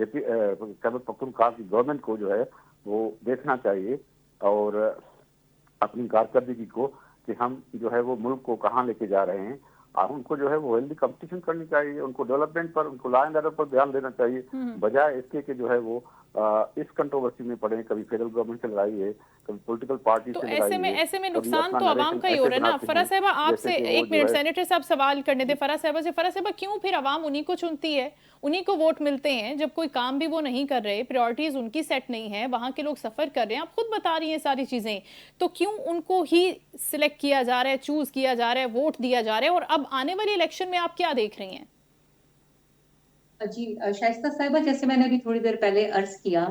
खैबर पख्तूनख्वा की गवर्नमेंट को जो है वो देखना चाहिए, और अपनी कारकर्दगी को कि हम जो है वो मुल्क को कहाँ लेके जा रहे हैं। और उनको जो है वो हेल्दी कंपटीशन करनी चाहिए, उनको डेवलपमेंट पर, उनको लॉ एंड ऑर्डर पर ध्यान देना चाहिए, बजाय इसके कि जो है वो इस कंट्रोवर्सी में पड़े। कभी फेडरल गवर्नमेंट से लड़ाई है, कभी पॉलिटिकल पार्टी से लड़ाई है। ऐसे में नुकसान तो आवाम का ही हो रहा है ना। फराज साहबा, आपसे एक मिनट सेनेटर साहब सवाल करने दे फराज साहबा से। फराज साहबा, क्यों फिर आवाम उन्हीं को चुनती है, उन्हीं को वोट मिलते हैं जब कोई काम भी वो नहीं कर रहे, प्रायोरिटीज उनकी सेट नहीं है, वहां के लोग सफर कर रहे हैं, आप खुद बता रही हैं सारी चीजें, तो क्यों उनको ही सिलेक्ट किया जा रहा है, चूज किया जा रहा है, वोट दिया जा रहा है? और अब आने वाली इलेक्शन में आप क्या देख रही हैं? जी शाइस्ता साहिबा, जैसे मैंने अभी थोड़ी देर पहले अर्ज किया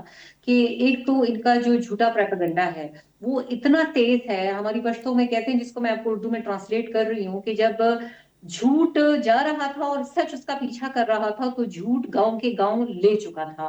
कि एक तो इनका जो झूठा प्रोपेगेंडा है वो इतना तेज है, हमारी पश्तो में कहते हैं, जिसको मैं आपको उर्दू में ट्रांसलेट कर रही हूँ, कि जब झूठ जा रहा था और सच उसका पीछा कर रहा था, तो झूठ गांव के गांव ले चुका था,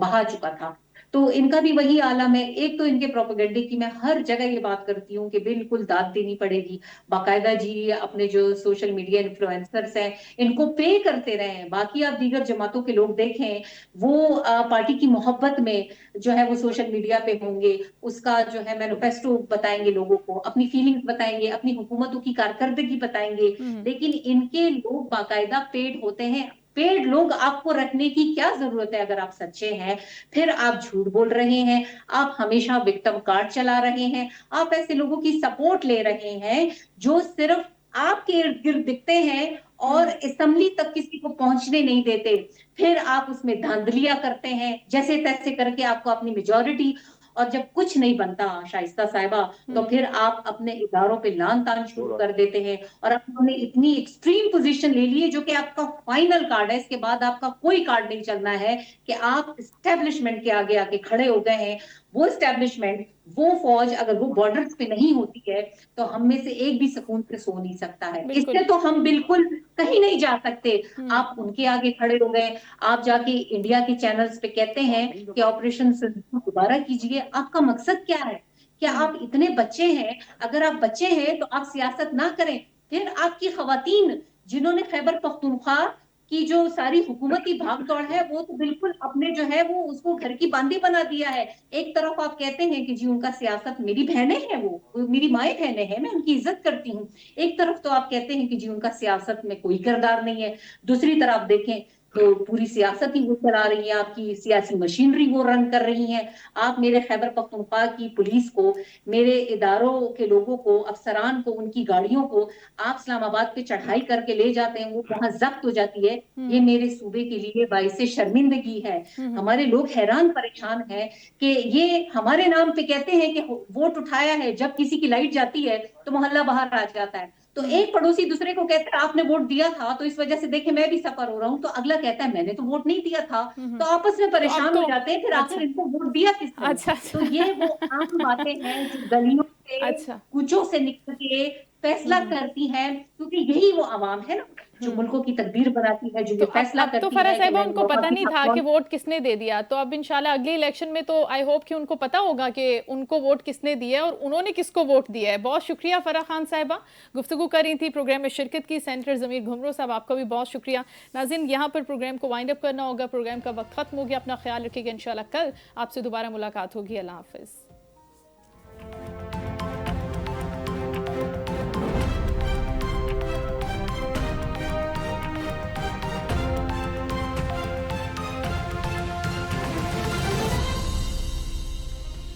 बहा चुका था। तो इनका भी वही आलम है। एक तो इनके प्रोपेगेंडे की मैं हर जगह ये बात करती हूँ कि बिल्कुल दाद देनी पड़ेगी, बाकायदा जी अपने जो सोशल मीडिया इन्फ्लुएंसर्स हैं इनको पे करते रहे हैं। बाकी आप दीगर जमातों के लोग देखें, वो पार्टी की मोहब्बत में जो है वो सोशल मीडिया पे होंगे, उसका जो है मैनिफेस्टो बताएंगे, लोगों को अपनी फीलिंग्स बताएंगे, अपनी हुकूमतों की कारकर्दगी बताएंगे। लेकिन इनके लोग बाकायदा पेड होते हैं। पेड लोग आपको रखने की क्या जरूरत है? अगर आप सच्चे हैं, फिर आप झूठ बोल रहे हैं, आप हमेशा विक्टिम कार्ड चला रहे हैं, आप ऐसे लोगों की सपोर्ट ले रहे हैं जो सिर्फ आपके इर्द गिर्द दिखते हैं और असेंबली तक किसी को पहुंचने नहीं देते। फिर आप उसमें धांधलियां करते हैं, जैसे तैसे करके आपको अपनी मेजोरिटी, और जब कुछ नहीं बनता शाइस्ता साहिबा, तो फिर आप अपने इदारों पे लान तान शुरू कर देते हैं। और अब हमने इतनी एक्सट्रीम पोजीशन ले ली है जो कि आपका फाइनल कार्ड है, इसके बाद आपका कोई कार्ड नहीं चलना है, कि आप एस्टेब्लिशमेंट के आगे आके खड़े हो गए हैं। वो एस्टेब्लिशमेंट, वो फौज अगर वो बॉर्डर्स पे नहीं होती है तो हम में से एक भी सुकून से सो नहीं सकता है। इससे तो हम बिल्कुल कहीं नहीं जा सकते। आप उनके आगे खड़े हो गए, आप जाके इंडिया के चैनल्स पे कहते हैं कि ऑपरेशन सिंदूर दोबारा कीजिए। आपका मकसद क्या है? क्या आप इतने बच्चे हैं? अगर आप बच्चे हैं तो आप सियासत ना करें। फिर आपकी खवातीन जिन्होंने खैबर पख्तूनख्वा की जो सारी हुकूमती भाग दौड़ है, वो तो बिल्कुल अपने जो है वो उसको घर की बांदी बना दिया है। एक तरफ आप कहते हैं कि जी उनका सियासत, मेरी बहनें हैं, वो मेरी माएँ बहनें हैं, मैं उनकी इज्जत करती हूँ। एक तरफ तो आप कहते हैं कि जी उनका सियासत में कोई किरदार नहीं है, दूसरी तरफ देखें तो पूरी सियासत ही वो चला रही है, आपकी सियासी मशीनरी वो रन कर रही है। आप मेरे खैबर पख्तूनख्वा की पुलिस को, मेरे इदारों के लोगों को, अफसरान को, उनकी गाड़ियों को आप इस्लामाबाद पे चढ़ाई करके ले जाते हैं, वो वहां जब्त हो जाती है। ये मेरे सूबे के लिए बाइसे शर्मिंदगी है। हमारे लोग हैरान परेशान हैं कि ये हमारे नाम पे कहते हैं कि वोट उठाया है, जब किसी की लाइट जाती है तो मोहल्ला बाहर आ जाता है। तो एक पड़ोसी दूसरे को कहता है आपने वोट दिया था तो इस वजह से देखे मैं भी सफर हो रहा हूं, तो अगला कहता है मैंने तो वोट नहीं दिया था। तो आपस में परेशान हो जाते हैं, फिर आखिर इनको वोट दिया किसने? अच्छा तो ये वो आम बातें हैं जो गलियों से, अच्छा कूचों से निकल के फैसला करती हैं, क्योंकि यही वो आवाम है ना जो मुल्कों की तकदीर बनाती है, जो तो ये फैसला अब तो करती फरा है कि साहिबा मैं उनको पता नहीं था कि वोट किसने दे दिया, तो अब इंशाल्लाह अगली इलेक्शन में तो आई होप कि उनको पता होगा कि उनको वोट किसने दिया है और उन्होंने किसको वोट दिया है। बहुत शुक्रिया फरा खान साहिबा, गुफ्तगू कर रही थी, प्रोग्राम में शिरकत की। सेनेटर ज़मीर घुमरो साहब आपका भी बहुत शुक्रिया। नाज़रीन यहाँ पर प्रोग्राम को वाइंड अप करना होगा, प्रोग्राम का वक्त खत्म हो गया। अपना ख्याल रखिएगा, इंशाल्लाह कल आपसे दोबारा मुलाकात होगी। अल्लाह हाफिज़।